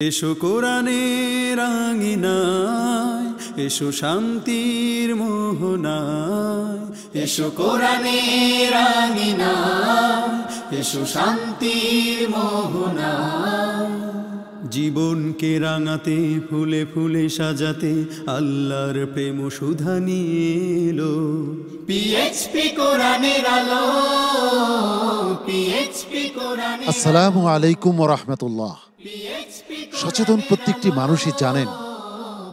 এসো কোরআনের আঙিনায়, এসো শান্তির মোহনায়। এসো কোরআনের আঙিনায়, এসো শান্তির মোহনায়। জীবনকে রাঙাতে, ফুলে ফুলে সাজাতে আল্লাহর প্রেম সুধা নিয়ে এলো পিএইচপি কোরআনের আলো। পিএইচপি কোরআনের আলো। আসসালামু আলাইকুম ওয়া রাহমাতুল্লাহ। সচেতন প্রত্যেকটি মানুষই জানেন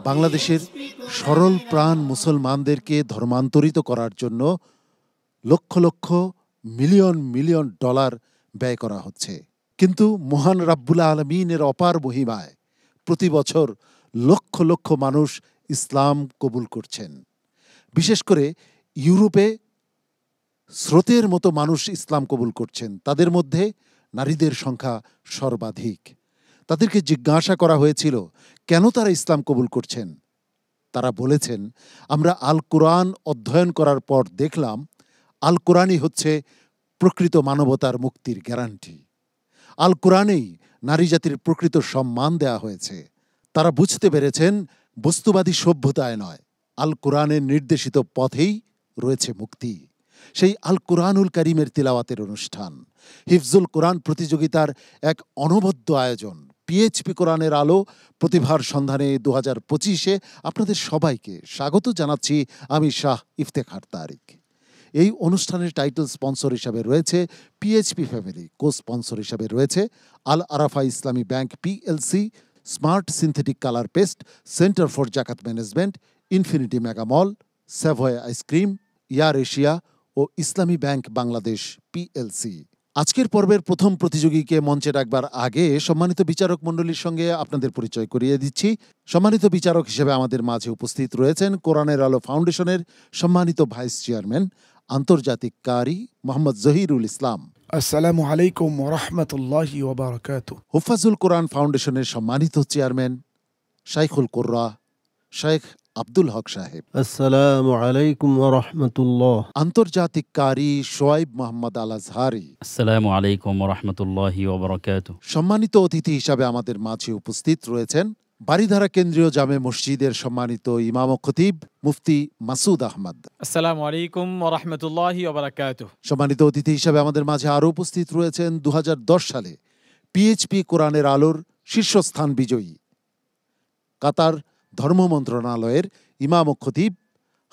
বাংলাদেশের সরল প্রাণ মুসলমানদেরকে ধর্মান্তরিত করার জন্য lakh lakh million million dollar ব্যয় করা হচ্ছে। কিন্তু মহান রাব্বুল আলামিনের অপার মহিমায় প্রতি বছর লক্ষ লক্ষ মানুষ ইসলাম কবুল করছেন। বিশেষ করে ইউরোপে স্রোতের মতো মানুষ ইসলাম কবুল করছেন। তাদের মধ্যে নারীদের সংখ্যা সর্বাধিক। তাদেরকে জিজ্ঞাসা করা হয়েছিল কেন তারা ইসলাম কবুল করছেন। তারা বলেছেন, আমরা আল কোরআন অধ্যয়ন করার পর দেখলাম আল কোরআনই হচ্ছে প্রকৃত মানবতার মুক্তির গ্যারান্টি। আল কোরআনেই নারী জাতির প্রকৃত সম্মান দেয়া হয়েছে। তারা বুঝতে পেরেছেন বস্তুবাদী সভ্যতায় নয়, আল কোরআনের নির্দেশিত পথেই রয়েছে মুক্তি। সেই আল কোরআনুল কারীমের তিলাওয়াতের অনুষ্ঠান, হিফজুল কোরআন প্রতিযোগিতার এক অনবদ্য আয়োজন পিএইচপি কোরআনের আলো প্রতিভার সন্ধানে 2025-এ আপনাদের সবাইকে স্বাগত জানাচ্ছি। আমি শাহ ইফতেখার তারিক। এই অনুষ্ঠানের টাইটেল স্পন্সর হিসাবে রয়েছে পিএইচপি ফ্যামিলি, কো স্পন্সর হিসাবে রয়েছে Al Arafah Islami bank PLC, smart synthetic colour paste, centre for Zakat management, Infinity Mega Mall, Savoy ice cream, ইয়ার এশিয়া ও ইসলামী ব্যাংক বাংলাদেশ পিএলসি। আজকের পর্বের প্রথম প্রতিযোগীকে মঞ্চে রাখবার আগে সম্মানিত বিচারক মণ্ডলীর সঙ্গে আপনাদের পরিচয় করিয়ে দিচ্ছি। সম্মানিত বিচারক হিসেবে আমাদের মাঝে উপস্থিত রয়েছেন কোরআনের আলো ফাউন্ডেশনের সম্মানিত ভাইস চেয়ারম্যান, আন্তর্জাতিক কারি মোহাম্মদ জহিরুল ইসলাম। আসসালামু আলাইকুম ওয়া রাহমাতুল্লাহি ওয়া বারাকাতুহু। হুফাজুল কোরআন ফাউন্ডেশনের সম্মানিত চেয়ারম্যান শাইখুল কুররা শেখ আব্দুল হক সাহেব। আসসালামু আলাইকুম ওয়া রাহমাতুল্লাহ। আন্তর্জাতিক কারি শোয়েব মোহাম্মদ আল আজহারি। আসসালামু আলাইকুম ওয়া রাহমাতুল্লাহি ওয়া বারাকাতুহু। সম্মানিত অতিথি হিসাবে আমাদের মাঝে উপস্থিত রয়েছেন বারিধারা কেন্দ্রীয় জামে মসজিদের সম্মানিত ইমাম ও খতিব মুফতি মাসুদ আহমদ। আসসালামু আলাইকুম ওয়া রাহমাতুল্লাহি ওয়া বারাকাতুহু। সম্মানিত অতিথি হিসাবে আমাদের মাঝে আরও উপস্থিত রয়েছেন 2010 সালে পিএইচপি কোরআনের আলোর শীর্ষস্থান বিজয়ী কাতার ধর্ম মন্ত্রণালয়ের ইমাম ও খতিব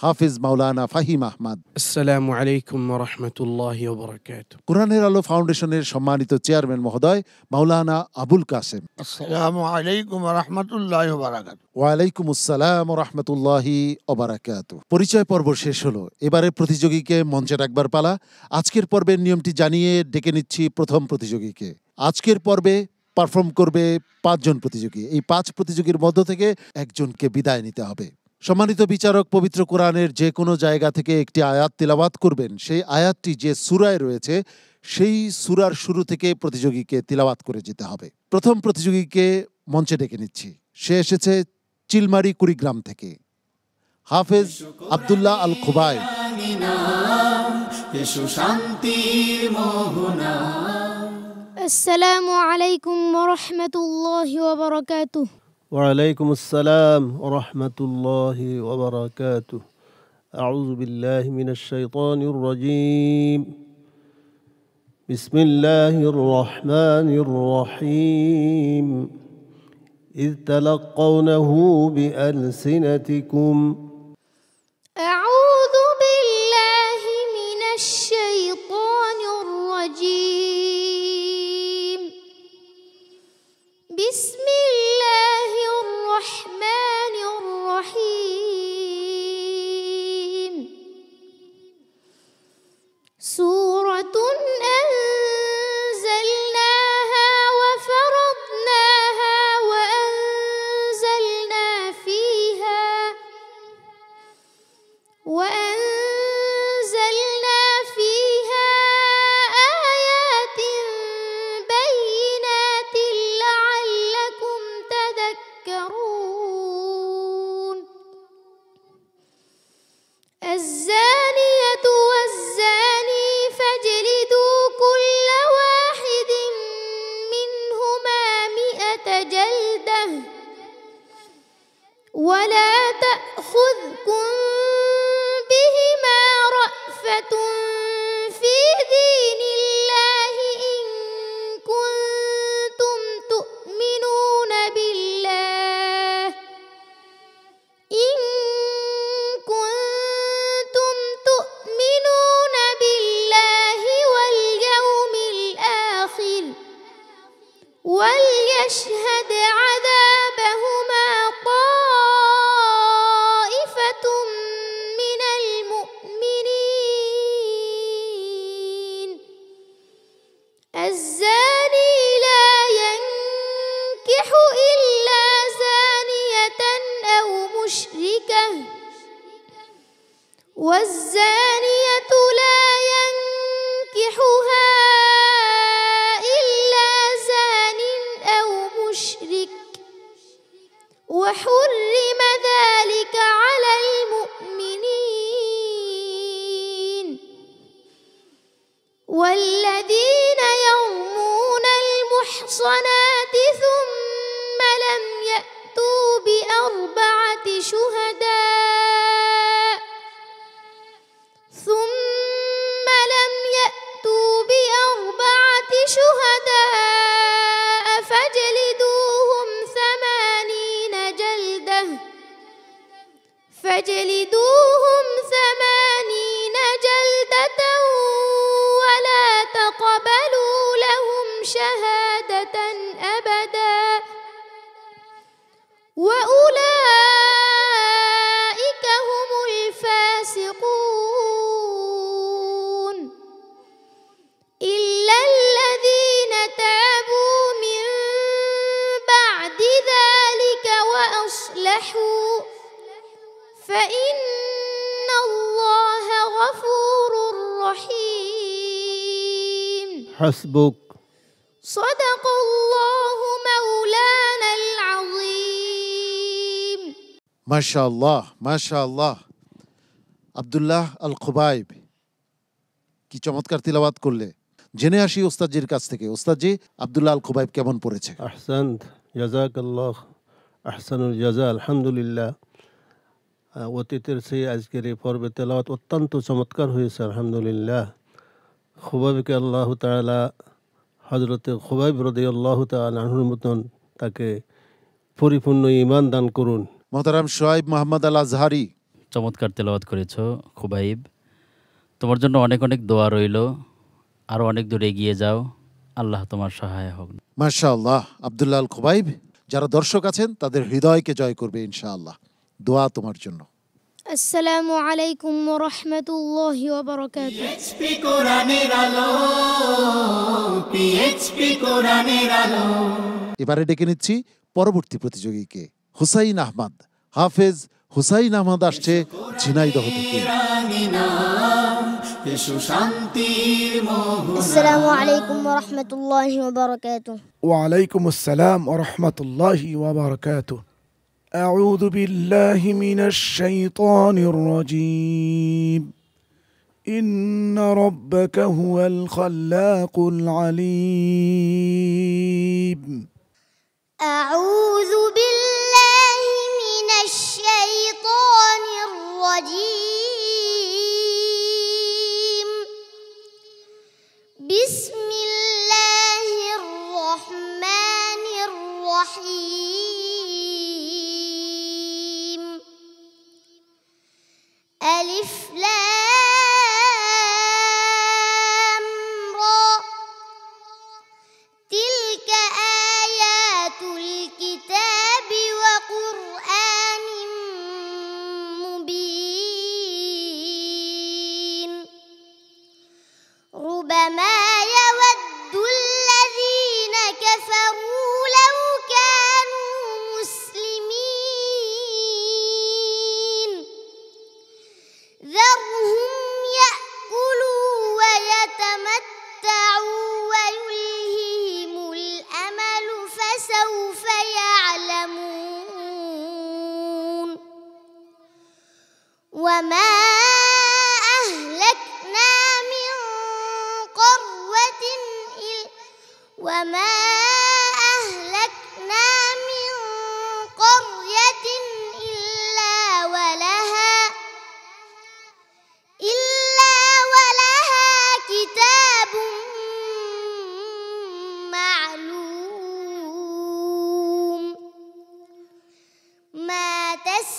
হাফিজ মাওলানা ফাহিম আহমদ। আসসালামু আলাইকুম ওয়া রাহমাতুল্লাহি ওয়া বারাকাতুহু। কোরআনের আলো ফাউন্ডেশনের সম্মানিত চেয়ারম্যান মহোদয় মাওলানা আবুল কাসেম। আসসালামু আলাইকুম ওয়া রাহমাতুল্লাহি ওয়া বারাকাতুহু। ওয়ালাইকুম আসসালাম ওয়া রাহমাতুল্লাহি ওয়া বারাকাতুহু। পরিচয় পর্ব শেষ হলো, এবারে প্রতিযোগীকে মঞ্চে রাখবার পালা। আজকের পর্বের নিয়মটি জানিয়ে ডেকে নিচ্ছি প্রথম প্রতিযোগীকে। আজকের পর্বে পারফর্ম করবে 5 জন প্রতিযোগী। এই 5 প্রতিযোগীর মধ্য থেকে একজনকে বিদায় নিতে হবে। সম্মানিত বিচারক পবিত্র কোরআনের যে কোনো জায়গা থেকে একটি আয়াত তিলাওয়াত করবেন। সেই আয়াতটি যে সূরায় রয়েছে সেই সূরার শুরু থেকে প্রতিযোগীকে তিলাওয়াত করে যেতে হবে। প্রথম প্রতিযোগীকে মঞ্চে ডেকে নিচ্ছি। সে এসেছে চিলমারি কুড়িগ্রাম থেকে, হাফেজ আব্দুল্লাহ আল খুবাই। এসো শান্তির মোহনা। আসসালামু আলাইকুম ওয়া রাহমাতুল্লাহি ওয়া বারাকাতুহু। ওয়ালাইকুম আসসালাম ওয়া রাহমাতুল্লাহি ওয়া বারাকাতুহু। আউযু বিল্লাহি মিনাশ শাইতানির রাজীম। বিসমিল্লাহির রাহমানির রহিম। ইয তালাক্কাউনাহু বিআলসিনাতিকুম। আউযু বিল্লাহি মিনাশ শাইতানির রাজীম। বিসমিল্লাহির রাহমানির রহিম। সূরাতুন আনজালনাহা ওয়া ফারাদনাহা ওয়া আনজালনা ফীহা আয়াতিন বায়িনাতিন লাআল্লাকুম তাযাক্কারুন। جلده ولا تأخذكم بهما رأفة في دين الله إن كنتم تؤمنون بالله واليوم الآخر وليشهد عذابهما طائفة من المؤمنين الزاني لا ينكح إلا زانية أو مشركة والزانية لا ينكحها إلا زان أو مشرك وحرم ذلك على المؤمنين والذين يرمون المحصنات ثم لم يأتوا بأربعة شهداء فاجلدوهم 80 جلدة ولا تقبلوا لهم شهادة أبدا وأولئك هم الفاسقون إلا الذين تابوا من بعد ذلك وأصلحوا فإن الله غفور رحيم حسبك. صدق الله مولانا العظيم. মাশাআল্লাহ মাশাআল্লাহ। আব্দুল্লাহ আল খুবাইব, কি চমৎকার তিলাওয়াত করলে। জেনে আসি ওস্তাদজির কাছ থেকে। ওস্তাদজি, আব্দুল্লাহ আল খুবাইব কেমন পড়েছে? আহসান্ত, জাযাকাল্লাহ আহসানুল জাযা। আলহামদুলিল্লাহ, অতীতের সেই আজকের এই পর্বে তেলাওয়াত অত্যন্ত চমৎকার হয়েছে আলহামদুলিল্লাহ। খুবাইবকে আল্লাহ তাআলা হযরতে খুবাইব রাদিয়াল্লাহু তাআলা আনহুর মতন তাকে পরিপূর্ণ ঈমান দান করুন। মোহতারাম শোয়েব মোহাম্মদ আল আজহারি, চমৎকার তেলাওয়াত করেছো খুবাইব, তোমার জন্য অনেক অনেক দোয়া রইল। আরও অনেক দূর এগিয়ে যাও, আল্লাহ তোমার সহায় হোক। মাশাআল্লাহ। আব্দুল্লাহ আল খুবাইব, যারা দর্শক আছেন তাদের হৃদয়কে জয় করবে ইনশাআল্লাহ। দোয়া তোমার জন্য। আসসালামু আলাইকুম ওয়া রাহমাতুল্লাহি ওয়া বারাকাতুহু। পিএইচপি কোরআনের আলো, পিএইচপি কোরআনের আলো। এবারে ডেকে নিচ্ছি পরবর্তী প্রতিযোগীকে, হুসাইন আহমদ। হাফেজ হুসাইন আহমদ আসছে ঝিনাইদহ থেকে। আসসালামু আলাইকুম ওয়া রাহমাতুল্লাহি ওয়া বারাকাতুহু। وعليكم السلام ورحمة الله وبركاته. أعوذ بالله من الشيطان الرجيم. إن ربك هو الخلاق العليم. أعوذ بالله من الشيطان الرجيم. بسم الله الرحمن الرحيم. ألف لام را تلك آيات الكتاب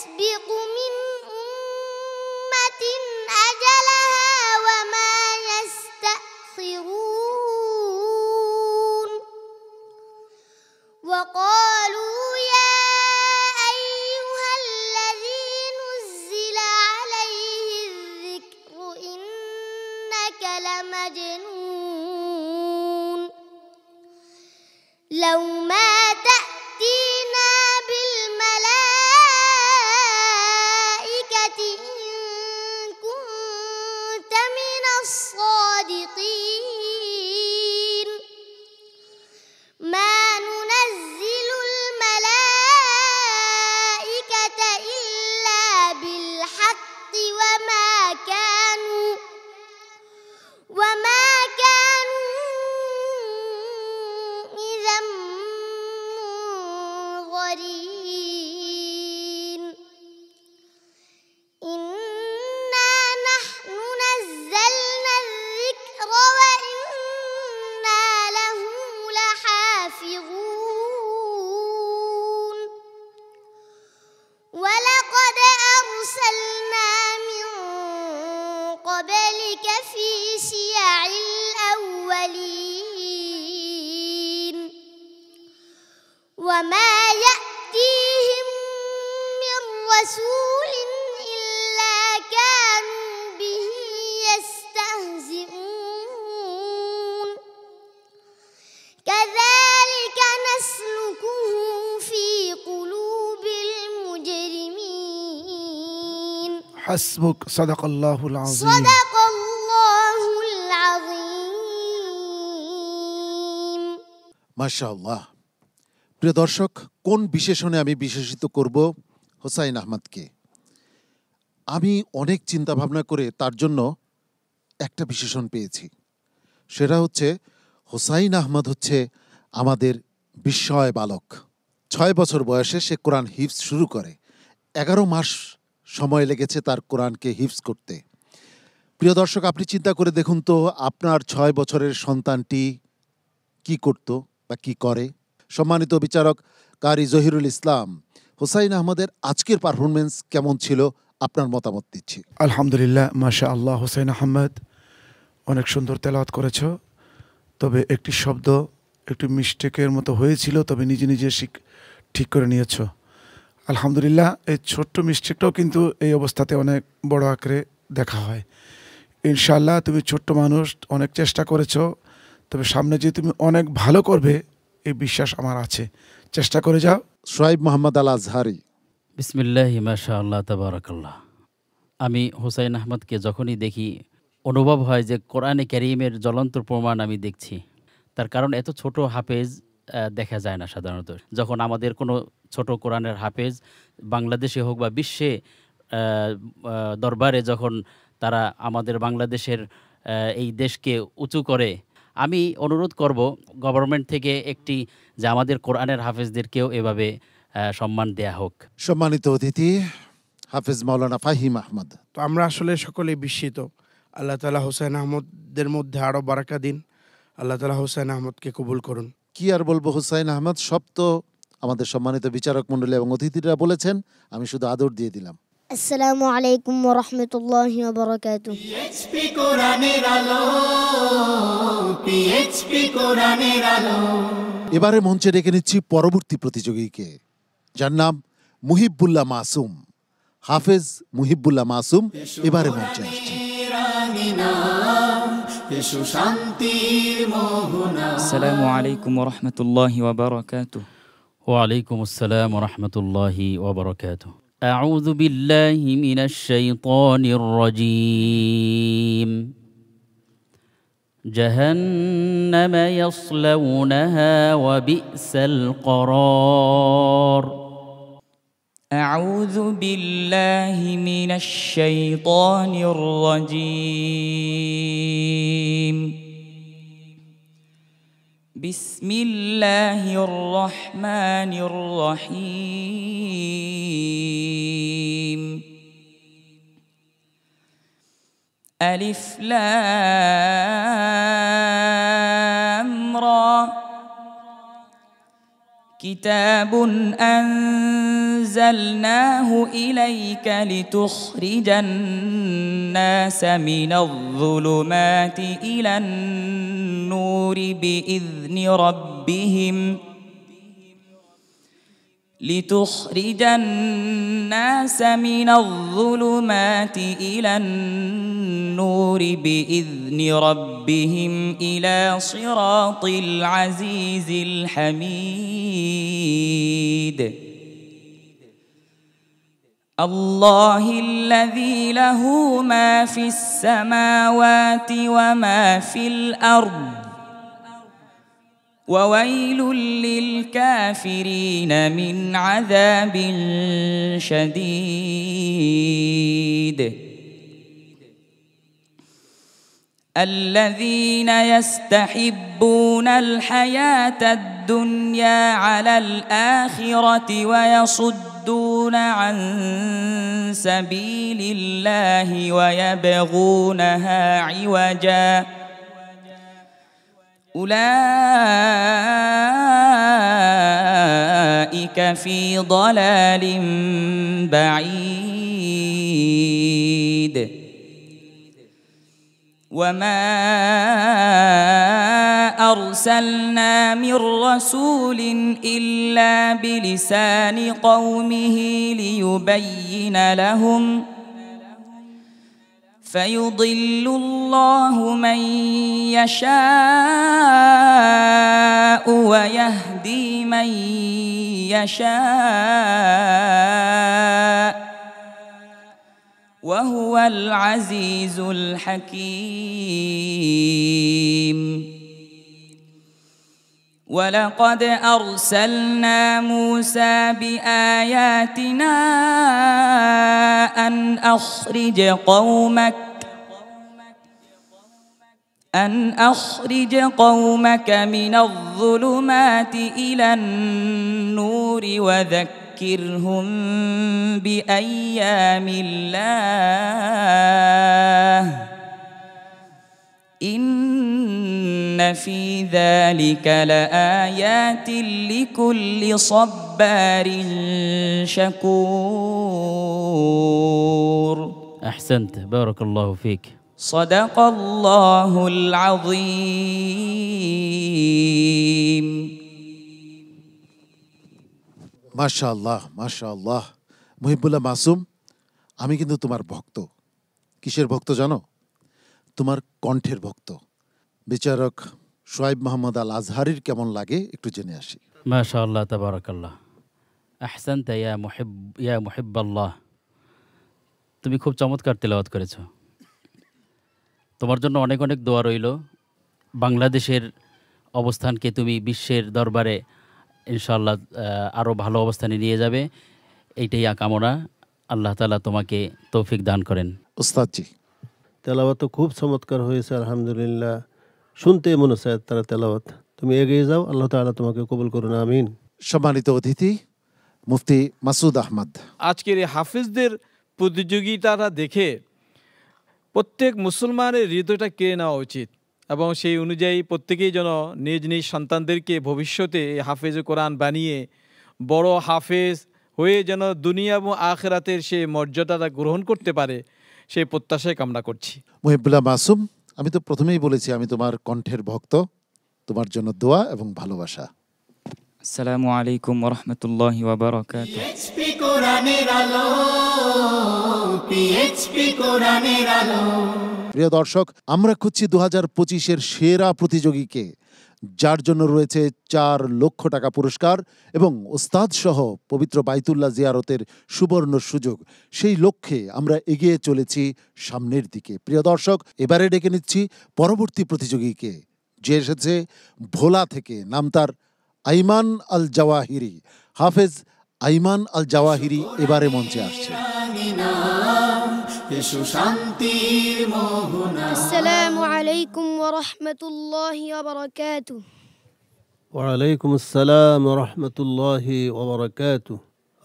يسبق من أمة أجلها وما يستأخرون وقالوا يا أيها الذي نزل عليه الذكر إنك لمجنون لو ما تأتينا بالملائكة إن كنت من الصادقين ما ننزل الملائكة إلا بالحق وما كانوا إذا منظرين إنا نحن نزلنا الذكر وإنا له لحافظون ولقد أرسلنا من قبلك في شيع الأولين وما يأتيهم من رسول إلا كانوا به يستهزئون كذلك نسلكه في قلوب المجرمين حسبك صدق الله العظيم صدق الله العظيم মাশাআল্লাহ। প্রিয় দর্শক, কোন বিশেষণে আমি বিশেষিত করব হোসাইন আহমদকে? আমি অনেক চিন্তা ভাবনা করে তার জন্য একটা বিশেষণ পেয়েছি। সেটা হচ্ছে হোসাইন আহমদ হচ্ছে আমাদের বিস্ময় বালক। 6 বছর বয়সে সে কোরআন হিফজ শুরু করে। 11 মাস সময় লেগেছে তার কোরআনকে হিফজ করতে। প্রিয় দর্শক, আপনি চিন্তা করে দেখুন তো, আপনার 6 বছরের সন্তানটি কি করত বা কি করে? সম্মানিত বিচারক কারি জহিরুল ইসলাম, হোসাইন আহমদের আজকের পারফরমেন্স কেমন ছিল আপনার মতামত দিচ্ছি। আলহামদুলিল্লাহ, মাশা আল্লাহ। হোসেন আহমদ অনেক সুন্দর তেলাওয়াত করেছ, তবে একটি শব্দ একটু মিস্টেকের মতো হয়েছিল, তবে নিজে নিজে ঠিক করে নিয়েছ। আলহামদুলিল্লাহ। এই ছোট্ট মিস্টেকটাও কিন্তু এই অবস্থাতে অনেক বড় আকারে দেখা হয়। ইনশাআল্লাহ তুমি ছোট্ট মানুষ, অনেক চেষ্টা করেছ, তবে সামনে যে তুমি অনেক ভালো করবে এই বিশ্বাস আমার আছে। চেষ্টা করে যাও। সোহাইব মোহাম্মদ আল আজহারি। বিসমিল্লাহি মাশাআল্লাহ তাবারাকাল্লাহ। আমি হোসাইন আহমদকে যখনই দেখি অনুভব হয় যে কোরআনে কারীমের জ্বলন্ত প্রমাণ আমি দেখছি। তার কারণ এত ছোট হাফেজ দেখা যায় না সাধারণত। যখন আমাদের কোনো ছোট কোরআনের হাফেজ বাংলাদেশে হোক বা বিশ্বে দরবারে যখন তারা আমাদের বাংলাদেশের এই দেশকে উঁচু করে, আমি অনুরোধ করব গভর্নমেন্ট থেকে একটি যে আমাদের কোরআনের হাফেজদেরকেও এভাবে সম্মান দেয়া হোক। সম্মানিত অতিথি হাফেজ মাওলানা ফাহিম আহমদ। তো আমরা আসলে সকলেই বিস্মিত। আল্লাহ তাআলা হোসেন আহমদের মধ্যে আরও বারাকা দিন। আল্লাহ তাআলা হোসেন আহমদকে কবুল করুন। কি আর বলবো, হোসাইন আহমদ সব তো আমাদের সম্মানিত বিচারক মণ্ডলী এবং অতিথিরা বলেছেন, আমি শুধু আদর দিয়ে দিলাম। আসসালামু আলাইকুম ওয়া রাহমাতুল্লাহি ওয়া বারাকাতুহু। পিএইচপি কোরআনের আলো, পিএইচপি কোরআনের আলো। এবারে মঞ্চে ডেকে নিচ্ছি পরবর্তী প্রতিযোগীকে, যার নাম মুহিবুল্লাহ মাসুম। হাফেজ মুহিবুল্লাহ মাসুম এবারে মঞ্চে আসছে। আসসালামু আলাইকুম ওয়া রাহমাতুল্লাহি ওয়া বারাকাতুহু। ওয়ালাইকুম আসসালাম ওয়া রাহমাতুল্লাহি ওয়া বারাকাতুহু। আউযু বিল্লাহি মিনাশ শাইতানির রাজীম। জাহান্নাম ইয়াসলাউনাহা ওয়া বি'সাল করার। أعوذ بالله من الشيطان الرجيم. بسم الله الرحمن الرحيم. ألف لام را كتاب أنزلناه إليك لتخرج الناس من الظلمات إلى النور بإذن ربهم لتخرج الناس من الظلمات إلى النور بإذن ربهم إلى صراط العزيز الحميد الله الذي له ما في السماوات وما في الأرض وويل للكافرين من عذاب شديد الذين يستحبون الحياة الدنيا على الآخرة ويصدون عن سبيل الله ويبغونها عوجا أولئك في ضلال بعيد وما أرسلنا من رسول إلا بلسان قومه ليبين لهم فيضل الله من يشاء ويهدي من يشاء وهو العزيز الحكيم ولقد أرسلنا موسى بآياتنا أن أخرج قومك من الظلمات إلى النور وذكرهم بأيام الله إن في ذلك لآيات لكل صبار شكور أحسنت بارك الله فيك صدق الله العظيم মাশাআল্লাহ মাশাআল্লাহ। মুহিবুল্লাহ মাসুম, আমি কিন্তু তোমার ভক্ত। কিসের ভক্ত জানো? তোমার কণ্ঠের ভক্ত। বিচারক শোয়েব মোহাম্মদ আল আজহারির কেমন লাগে একটু জেনে আসি। মাশাআল্লাহ তাবারাকাল্লাহ। আহসানতা ইয়া মুহিব্বাল্লাহ। তুমি খুব চমৎকার তেলাওয়াত করেছো। তোমার জন্য অনেক অনেক দোয়া রইল। বাংলাদেশের অবস্থানকে তুমি বিশ্বের দরবারে ইনশাআল্লাহ আরও ভালো অবস্থানে নিয়ে যাবে, এইটাই কামনা। আল্লাহ তাআলা তোমাকে তৌফিক দান করেন। ওস্তাদজি, তেলাওয়াত তো খুব চমৎকার হয়েছে আলহামদুলিল্লাহ। শুনতে মনে চায় তারা তেলাওয়াত। তুমি এগিয়ে যাও, আল্লাহ তাআলা তোমাকে কবুল করুন, আমিন। সম্মানিত অতিথি মুফতি মাসুদ আহমদ, আজকের এই হাফিজদের প্রতিযোগিতাটা দেখে প্রত্যেক মুসলমানের হৃদয়টা কেড়ে নেওয়া উচিত এবং সেই অনুযায়ী প্রত্যেকেই যেন নিজ নিজ সন্তানদেরকে ভবিষ্যতে এই হাফেজ কোরআন বানিয়ে বড় হাফেজ হয়ে যেন দুনিয়া এবং আখিরাতের সেই মর্যাদাটা গ্রহণ করতে পারে, সেই প্রত্যাশায় কামনা করছি। মুহিবুল্লাহ মাসুম, আমি তো প্রথমেই বলেছি আমি তোমার কণ্ঠের ভক্ত। তোমার জন্য দোয়া এবং ভালোবাসা। আসসালামু আলাইকুম ওয়া রাহমাতুল্লাহি ওয়া বারাকাতুহু। পিএইচপি কোরআনের আলো, পিএইচপি কোরআনের আলো। প্রিয় দর্শক, আমরা খুঁজছি 2025-এর সেরা প্রতিযোগীকে, যার জন্য রয়েছে 4 লক্ষ টাকা পুরস্কার এবং ওস্তাদ সহ পবিত্র বাইতুল্লাহ জিয়ারতের সুবর্ণ সুযোগ। সেই লক্ষ্যে আমরা এগিয়ে চলেছি সামনের দিকে। প্রিয় দর্শক, এবারে ডেকে নিচ্ছি পরবর্তী প্রতিযোগীকে, যে এসেছে ভোলা থেকে। নাম তার আইমান আল জাওয়াহিরি। হাফেজ আইমান আল জাওয়াহিরি এবারে মঞ্চে আসছে। السلام عليكم ورحمة الله وبركاته. وعليكم السلام ورحمة الله وبركاته.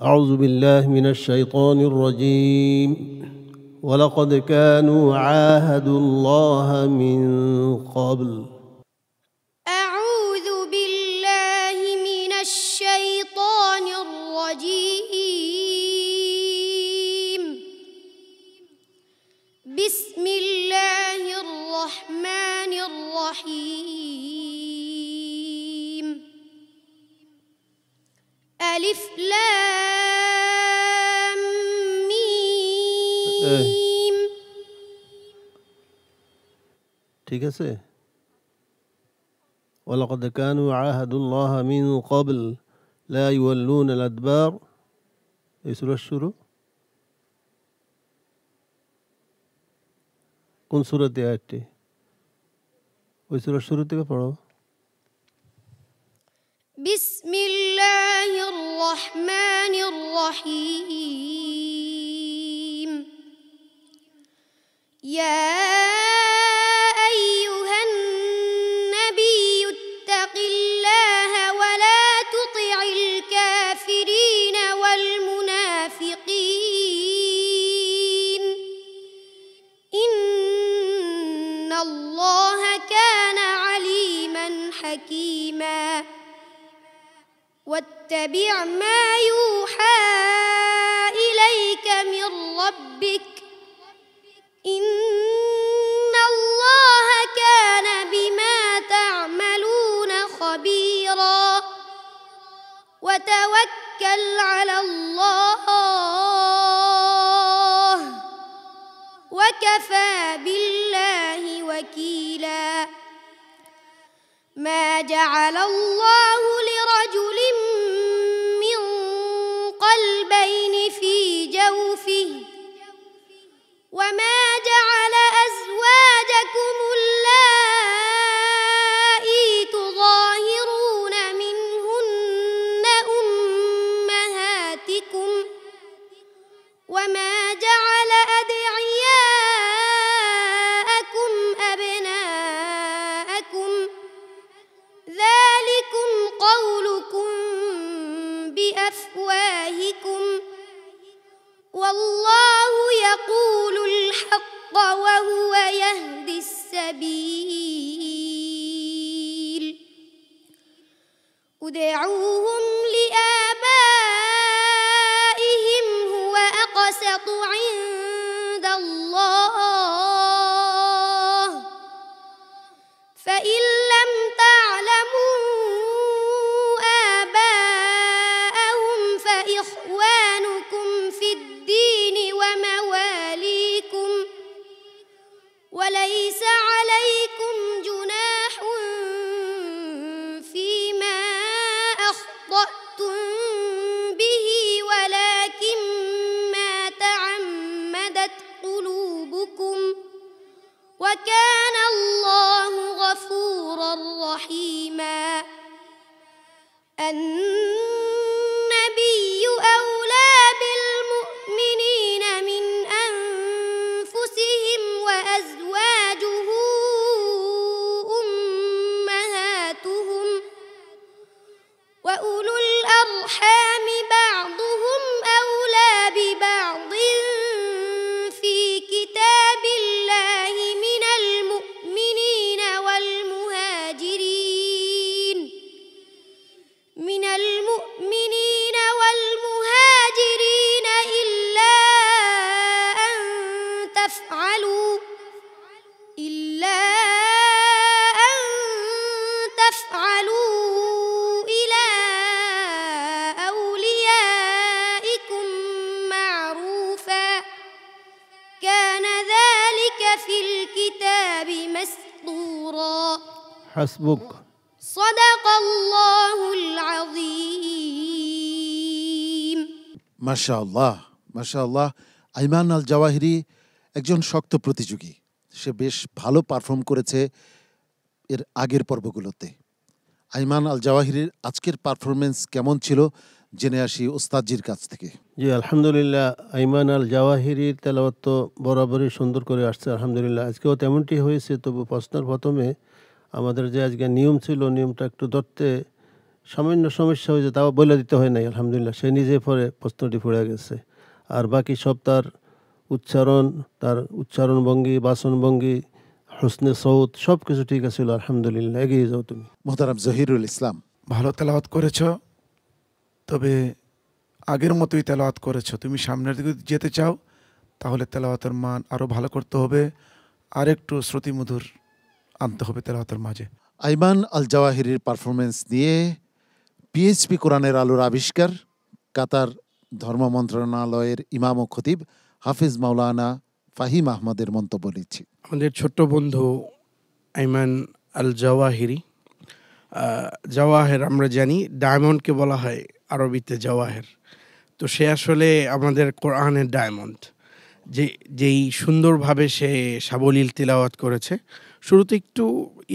أعوذ بالله من الشيطان الرجيم. ولقد كانوا عاهدوا الله من قبل. أعوذ بالله من الشيطان ألف لام ميم ঠিক আছে ولقد كانوا عاهدوا الله من قبل لا يولون الأدبار এই সূরার শুরু কোন সূরাতে আয়াতটি ওই সূরার শুরু থেকে পড়ো بسم الله الرحمن الرحيم يا أيها النبي اتق الله ولا تطع الكافرين والمنافقين إن الله كان عليما حكيما واتبع ما يوحى إليك من ربك إن الله كان بما تعملون خبيرا وتوكل على الله وكفى بالله وكيلا ما جعل الله لرجل من قلبين في جوفه وما جعل أزواجكم اللائي تظاهرون منهن أمهاتكم وما جعل أدعياءكم أبناءكم ذلكم قولكم بأفواهكم والله يقول الحق وهو يهدي السبيل ادعوهم لآبائهم هو أقسط عند الله فإن لم تعلموا آباءهم فإخوانكم في الدين ومواليكم وليس عليكم جناح فيما أخطأتم به ولكن ما تعمدت قلوبكم وكان الله غفورا رحيما النبي أولى بالمؤمنين من أنفسهم وأزواجه أمهاتهم وأولو الأرحام بعضهم أولى ببعض في كتاب الله من المؤمنين والمهاجرين إلا أن تفعلوا إلى أوليائكم معروفا كان ذلك في الكتاب مسطورا حسبك صدق الله العظيم মাশাআল্লাহ মাশাআল্লাহ আইমান আল জাওয়াহিরি একজন শক্ত প্রতিযোগী সে বেশ ভালো পারফর্ম করেছে এর আগের পর্বগুলোতে আইমান আল জাওয়াহিরির আজকের পারফরমেন্স কেমন ছিল জেনে আসি ওস্তাদজির কাছ থেকে জি আলহামদুলিল্লাহ আইমান আল জাওয়াহিরির তেলাওয়াত তো বরাবরই সুন্দর করে আসছে আলহামদুলিল্লাহ আজকেও তেমনটি হয়েছে তবু প্রশ্নের প্রথমে আমাদের যে আজকে নিয়ম ছিল নিয়মটা একটু ধরতে সামান্য সমস্যা হয়েছে তাও বলে দিতে হয় নাই আলহামদুলিল্লাহ সে নিজে পরে প্রশ্নটি পড়ে গেছে আর বাকি সব তার উচ্চারণভঙ্গি বাচনভঙ্গি হুসনে সৌত সব কিছু ঠিক আছে আলহামদুলিল্লাহ এগিয়ে যাও তুমি মোহতারাম জহিরুল ইসলাম ভালো তেলাওয়াত করেছ তবে আগের মতোই তেলাওয়াত করেছ তুমি সামনের দিকে যেতে চাও তাহলে তেলাওয়াতের মান আরও ভালো করতে হবে আর একটু শ্রুতিমধুর আনতে হবে তেলাওয়াতের মাঝে আইমান আল জাওয়াহিরির পারফরমেন্স নিয়ে পিএইচপি কোরআনের আলোর আবিষ্কার কাতার ধর্ম মন্ত্রণালয়ের ইমাম ও খতিব হাফিজ মাওলানা ফাহিম আহমদের মন্তব্য নিচ্ছি। আমাদের ছোট্ট বন্ধু আইমান আল জাওয়াহিরি, জাওয়াহের আমরা জানি ডায়মন্ডকে বলা হয় আরবিতে জাওয়াহের। তো সে আসলে আমাদের কোরআনের ডায়মন্ড, যেই সুন্দরভাবে সে সাবলীল তিলাওয়াত করেছে। শুরুতে একটু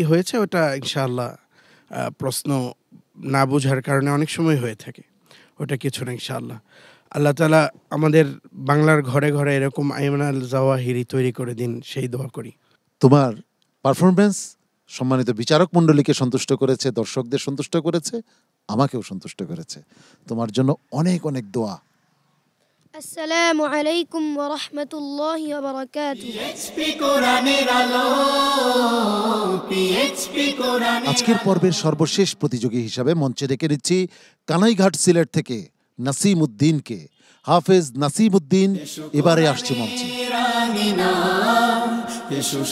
হয়েছে, ওটা ইনশাআল্লাহ প্রশ্ন না বোঝার কারণে অনেক সময় হয়ে থাকে, ওটা কিছু না ইনশাআল্লাহ। আল্লাহ তাআলা আমাদের বাংলার ঘরে ঘরে এরকম আইমান আল জাওয়াহিরি তৈরি করে দিন, সেই দোয়া করি। তোমার পারফরমেন্স সম্মানিত বিচারক মণ্ডলীকে সন্তুষ্ট করেছে, দর্শকদের সন্তুষ্ট করেছে, আমাকেও সন্তুষ্ট করেছে। তোমার জন্য অনেক অনেক দোয়া। আসসালামু আলাইকুম ওয়া রাহমাতুল্লাহি ওয়া বারাকাতুহু। পিএইচপি কোরআনের আলো, পিএইচপি কোরআন। আজকের পর্বের সর্বশেষ প্রতিযোগী হিসাবে মঞ্চে ডেকে নিচ্ছি কানাইঘাট সিলেট থেকে নাসিম উদ্দিনকে। হাফেজ নাসিম উদ্দিন এবারে আসছে মঞ্চে।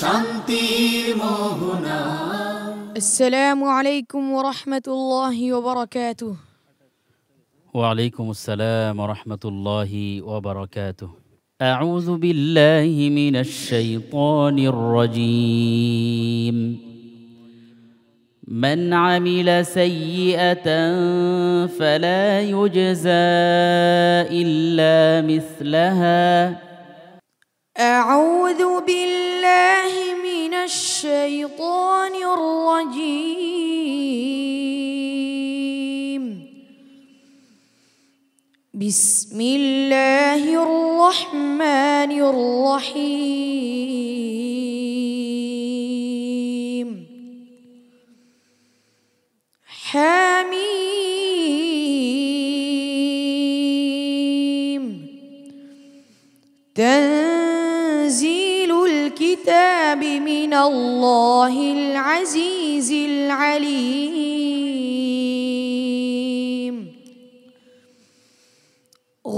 শান্তির মোহনা। আসসালামু আলাইকুম ওয়া রাহমাতুল্লাহি ওয়া বারাকাতুহু। وعليكم السلام ورحمة الله وبركاته. أعوذ بالله من الشيطان الرجيم. من عمل سيئة فلا يجزى إلا مثلها. أعوذ بالله من الشيطان الرجيم. بسم الله الرحمن الرحيم. حميم. تنزيل الكتاب من الله العزيز العليم.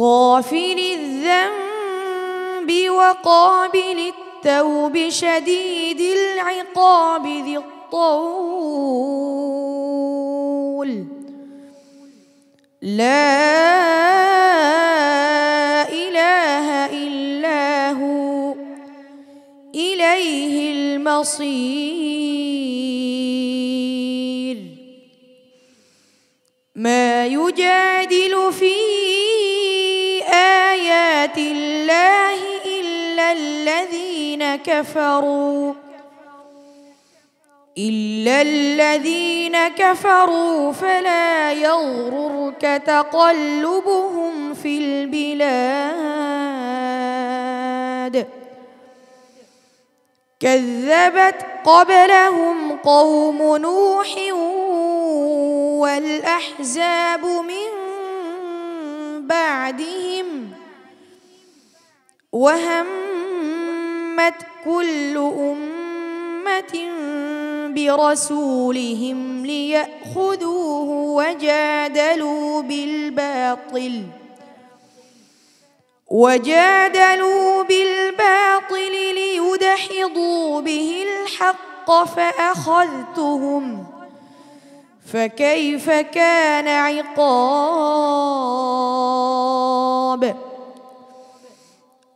غافر الذنب وقابل التوب شديد العقاب ذي الطول. لا إله إلا هو إليه المصير. ما يجادل في آيات الله إلا الذين كفروا فلا يغررك تقلبهم في البلاد. كذبت قبلهم قوم نوح والأحزاب من بعدهم وهمت كل أمة برسولهم ليأخذوه وجادلوا بالباطل ليدحضوا به الحق فأخذتهم فكيف كان عقاب.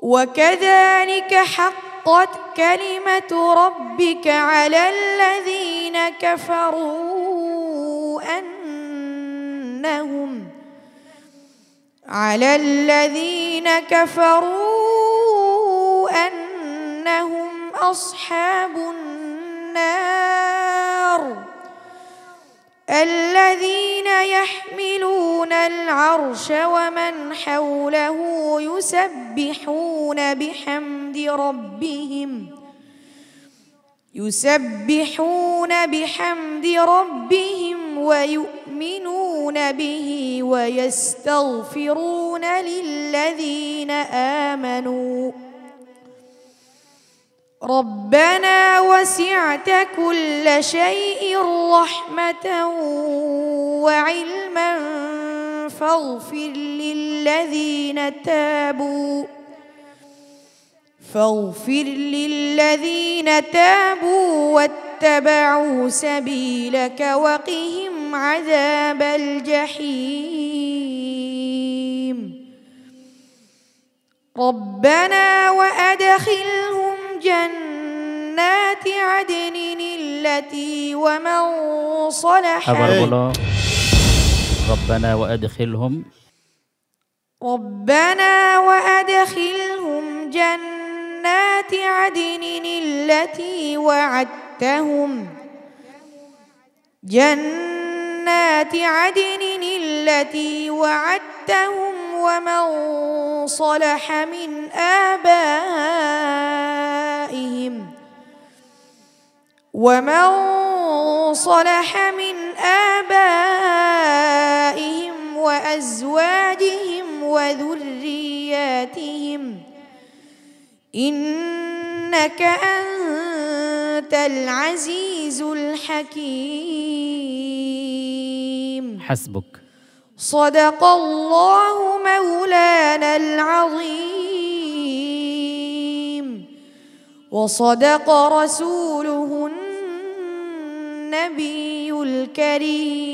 وكذلك حقت كلمة ربك على الذين كفروا أنهم أصحاب النار الذين يحملون العرش ومن حوله يسبحون بحمد ربهم ويؤمنون به ويستغفرون للذين آمنوا ربنا وسعت كل شيء رحمة وعلما فاغفر للذين تابوا واتبعوا سبيلك وقهم عذاب الجحيم. ربنا وأدخلهم جنات عدن التي ومن صلح আবার বলো ربنا وأدخلهم ربنا وأدخلهم جنات عدن التي وعدتهم جنات عدن التي وعدتهم ومن صلح من آبائهم وأزواجهم وذرياتهم إنك أنت العزيز الحكيم حسبك صدق الله مولانا العظيم وصدق رسوله النبي الكريم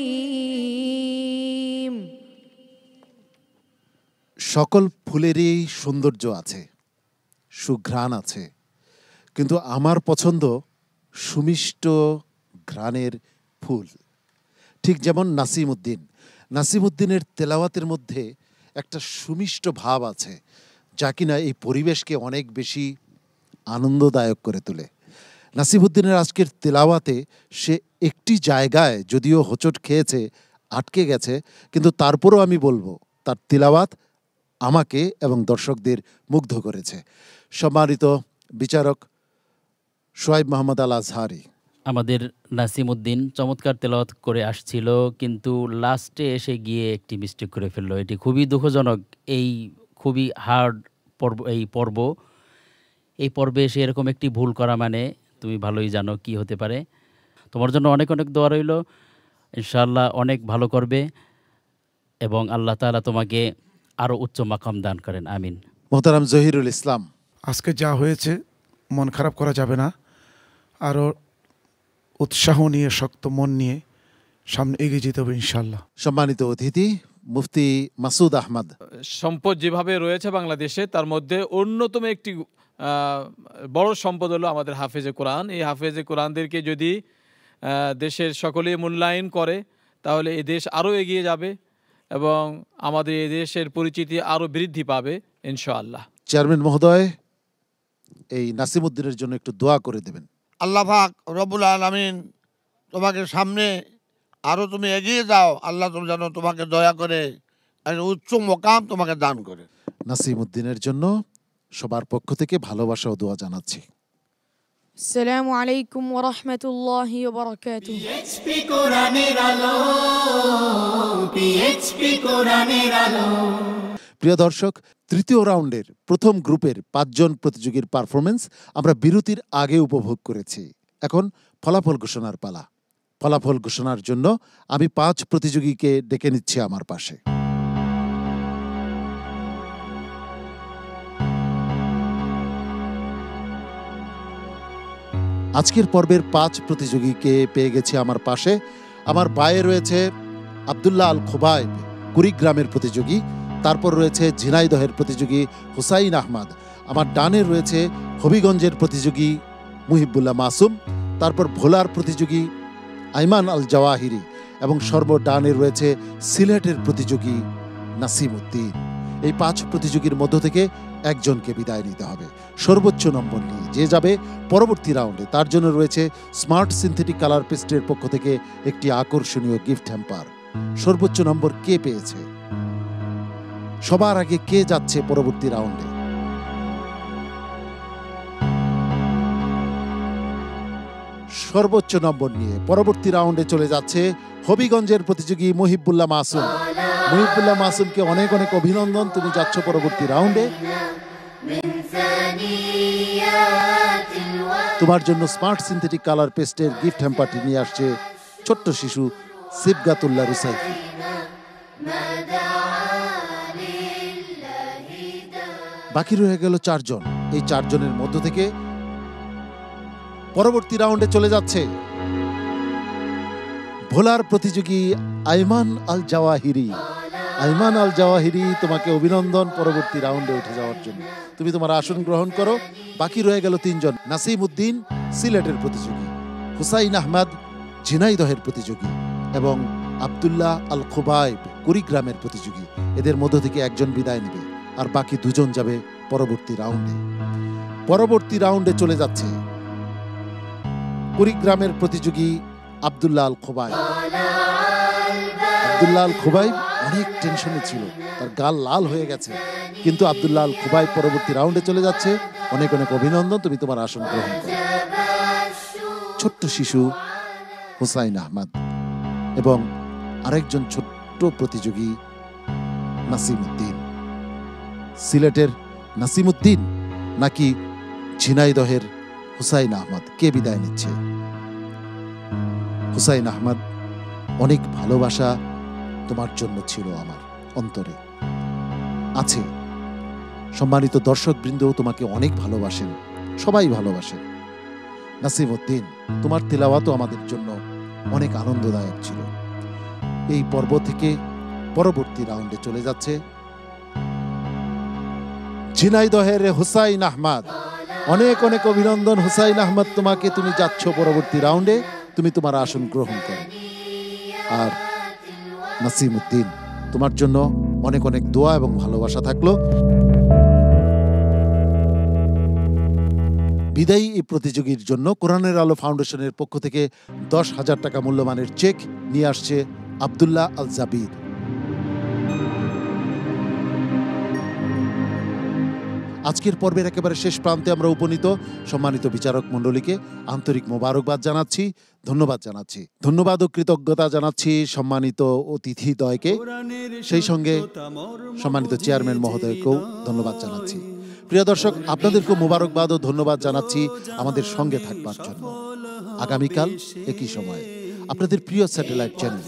সকল ফুলেরই সৌন্দর্য আছে, সুঘ্রাণ আছে, কিন্তু আমার পছন্দ সুমিষ্ট ঘ্রাণের ফুল। ঠিক যেমন নাসিমউদ্দিনের তেলাওয়াতের মধ্যে একটা সুমিষ্ট ভাব আছে, যা কিনা এই পরিবেশকে অনেক বেশি আনন্দদায়ক করে তোলে। নাসিমউদ্দিনের আজকের তেলাওয়াতে সে একটি জায়গায় যদিও হোঁচট খেয়েছে, আটকে গেছে, কিন্তু তারপরও আমি বলবো তার তেলাওয়াত আমাকে এবং দর্শকদের মুগ্ধ করেছে। সম্মানিত বিচারক শোয়েব মোহাম্মদ আল আজহারি, আমাদের নাসিমউদ্দিন চমৎকার তেলাওয়াত করে আসছিল, কিন্তু লাস্টে এসে গিয়ে একটি মিস্টেক করে ফেললো। এটি খুবই দুঃখজনক। এই খুবই হার্ড এই পর্বে এসে এরকম একটি ভুল করা মানে তুমি ভালোই জানো কি হতে পারে। তোমার জন্য অনেক অনেক দোয়া রইল, ইনশাআল্লাহ অনেক ভালো করবে এবং আল্লাহ তাআলা তোমাকে আরও উচ্চ মাকাম দান করেন, আমিন। মোহতারাম জহিরুল ইসলাম, আজকে যা হয়েছে মন খারাপ করা যাবে না, আরও উৎসাহ নিয়ে শক্ত মন নিয়ে সামনে এগিয়ে যেতে হবে ইনশাআল্লাহ। সম্মানিত অতিথি মুফতি মাসুদ আহমদ, সম্পদ যেভাবে রয়েছে বাংলাদেশে, তার মধ্যে অন্যতম একটি বড় সম্পদ হলো আমাদের হাফেজে কোরআন। এই হাফেজে কোরআনদেরকে যদি দেশের সকলে মূল্যায়ন করে তাহলে এই দেশ আরও এগিয়ে যাবে এবং আমাদের এই দেশের পরিচিতি আরও বৃদ্ধি পাবে ইনশাআল্লাহ। চেয়ারম্যান মহোদয়, এই নাসিমউদ্দিনের জন্য একটু দোয়া করে দেবেন। আল্লাহ পাক রব্বুল আলামিন তোমাকে সামনে আরও তুমি এগিয়ে যাও, আল্লাহ তুমি যেন তোমাকে দয়া করে একটা উচ্চ মোকাম তোমাকে দান করে। নাসিমউদ্দিনের জন্য সবার পক্ষ থেকে ভালোবাসা ও দোয়া জানাচ্ছি। السلام عليكم ورحمة الله وبركاته. PHP কোরআনের আলো, PHP কোরআনের আলো। প্রিয় দর্শক, তৃতীয় রাউন্ডের প্রথম গ্রুপের 5 জন প্রতিযোগীর পারফরমেন্স আমরা বিরতির আগে উপভোগ করেছি। এখন ফলাফল ঘোষণার পালা। ফলাফল ঘোষণার জন্য আমি 5 প্রতিযোগীকে ডেকে নিচ্ছি আমার পাশে। আজকের পর্বের 5 প্রতিযোগীকে পেয়ে গেছি আমার পাশে। আমার বায়ে রয়েছে আব্দুল্লাহ আল খোবাইব, কুড়িগ্রামের প্রতিযোগী। তারপর রয়েছে ঝিনাইদহের প্রতিযোগী হুসাইন আহমদ। আমার ডানে রয়েছে হবিগঞ্জের প্রতিযোগী মুহিবুল্লাহ মাসুম। তারপর ভোলার প্রতিযোগী আইমান আল জাওয়াহিরি এবং সর্বডানে রয়েছে সিলেটের প্রতিযোগী নাসিমউদ্দিন। এই 5 প্রতিযোগীর মধ্য থেকে একজনকে বিদায় নিতে হবে সর্বোচ্চ নম্বর নিয়ে, যে যাবে পরবর্তী রাউন্ডে। তার জন্য রয়েছে স্মার্ট সিনথেটিক কালার পেস্টের পক্ষ থেকে একটি আকর্ষণীয় গিফট হ্যাম্পার। সর্বোচ্চ নম্বর কে পেয়েছে? সবার আগে কে যাচ্ছে পরবর্তী রাউন্ডে? সর্বোচ্চ নম্বর নিয়ে পরবর্তী রাউন্ডে চলে যাচ্ছে হবিগঞ্জের প্রতিযোগী মুহিবুল্লাহ মাসুম। মুহিবুল্লাহ মাসুমকে অনেক অনেক অভিনন্দন, তুমি যাচ্ছ পরবর্তী রাউন্ডে। তোমার জন্য স্মার্ট সিনথেটিক কালার পেস্টের গিফট হ্যাম্পারটি নিয়ে আসছে ছোট্ট শিশু সিবগাতুল্লাহ রুসাইফি। বাকি রয়ে গেল 4 জন। এই 4 জনের মধ্য থেকে পরবর্তী রাউন্ডে চলে যাচ্ছে ভোলার প্রতিযোগী আইমান আল জাওয়াহিরি। আইমান আল জাওয়াহিরি, তোমাকে অভিনন্দন পরবর্তী রাউন্ডে উঠে যাওয়ার জন্য। তুমি তোমার আসন গ্রহণ করো। বাকি রয়ে গেল তিনজন, নাসিম উদ্দিন সিলেটের প্রতিযোগী, হুসাইন আহমদ ঝিনাইদহের প্রতিযোগী এবং আব্দুল্লাহ আল খুবাইব কুড়িগ্রামের প্রতিযোগী। এদের মধ্য থেকে একজন বিদায় নেবে আর বাকি দুজন যাবে পরবর্তী রাউন্ডে। পরবর্তী রাউন্ডে চলে যাচ্ছে কুড়িগ্রামের প্রতিযোগী আব্দুল্লাহ আল খুবাইব। আব্দুল্লাহ আল খুবাইব অনেক টেনশনে ছিল, তার গাল লাল হয়ে গেছে, কিন্তু আব্দুল্লাহ আল খুবাইব পরবর্তী রাউন্ডে চলে যাচ্ছে। অনেক অনেক অভিনন্দন, তুমি তোমার আসন গ্রহণ করো। ছোট্ট শিশু হুসাইন আহমদ এবং আরেকজন ছোট্ট প্রতিযোগী নাসিম উদ্দিন। সিলেটের নাসিম উদ্দিন নাকি ঝিনাইদহের হুসাইন আহমদ, কে বিদায় নিচ্ছে? হুসাইন আহমদ, অনেক ভালোবাসা তোমার জন্য ছিল আমার অন্তরে আছে। সম্মানিত দর্শকবৃন্দও তোমাকে অনেক ভালোবাসেন, সবাই ভালোবাসেন। নাসিম উদ্দিন, তোমার তিলাওয়াতও আমাদের জন্য অনেক আনন্দদায়ক ছিল। এই পর্ব থেকে পরবর্তী রাউন্ডে চলে যাচ্ছে ঝিনাইদহের হুসাইন আহমদ। অনেক অনেক অভিনন্দন হুসাইন আহমদ তোমাকে, তুমি যাচ্ছ পরবর্তী রাউন্ডে, তুমি তোমার আসন গ্রহণ করো। আর নাসিম উদ্দিন, তোমার জন্য অনেক অনেক দোয়া এবং ভালোবাসা থাকলো। বিদায়ী এই প্রতিযোগীর জন্য কোরআনের আলো ফাউন্ডেশনের পক্ষ থেকে 10,000 টাকা মূল্যমানের চেক নিয়ে আসছে আব্দুল্লাহ আল জাবির। আজকের পর্বের একেবারে শেষ প্রান্তে আমরা উপনীত। সম্মানিত বিচারক মণ্ডলীকে আন্তরিক মোবারকবাদ জানাচ্ছি, ধন্যবাদ জানাচ্ছি, ধন্যবাদ ও কৃতজ্ঞতা জানাচ্ছি সম্মানিত অতিথিদ্বয়কে, সেই সঙ্গে সম্মানিত চেয়ারম্যান মহোদয়কেও ধন্যবাদ জানাচ্ছি। প্রিয় দর্শক, আপনাদেরকেও মোবারকবাদ ও ধন্যবাদ জানাচ্ছি আমাদের সঙ্গে থাকবার জন্য। আগামীকাল একই সময়ে আপনাদের প্রিয় স্যাটেলাইট চ্যানেল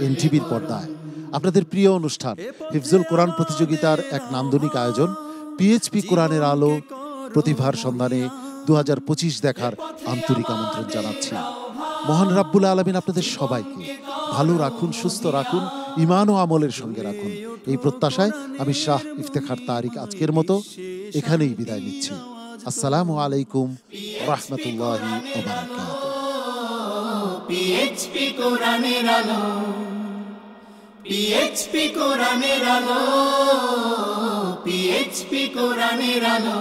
এনটিভির পর্দায় আপনাদের প্রিয় অনুষ্ঠান হিফজুল কোরআন প্রতিযোগিতার এক নান্দনিক আয়োজন পিএইচপি কোরআনের আলো প্রতিভার সন্ধানে 2025 দেখার আন্তরিক আমন্ত্রণ জানাচ্ছি। মহান রাব্বুল আলামিন আপনাদের সবাইকে ভালো রাখুন, সুস্থ রাখুন, ঈমান ও আমলের সঙ্গে রাখুন। এই প্রত্যাশায় আমি শাহ ইফতেখার তারিক আজকের মতো এখানেই বিদায় নিচ্ছি। আসসালামু আলাইকুম রাহমাতুল্লাহি ওয়া বারাকাতুহু। পিএইচপি কোরআনের আলো, পিএইচপি কোরআনের আলো, পিএইচপি কোরআনের আলো।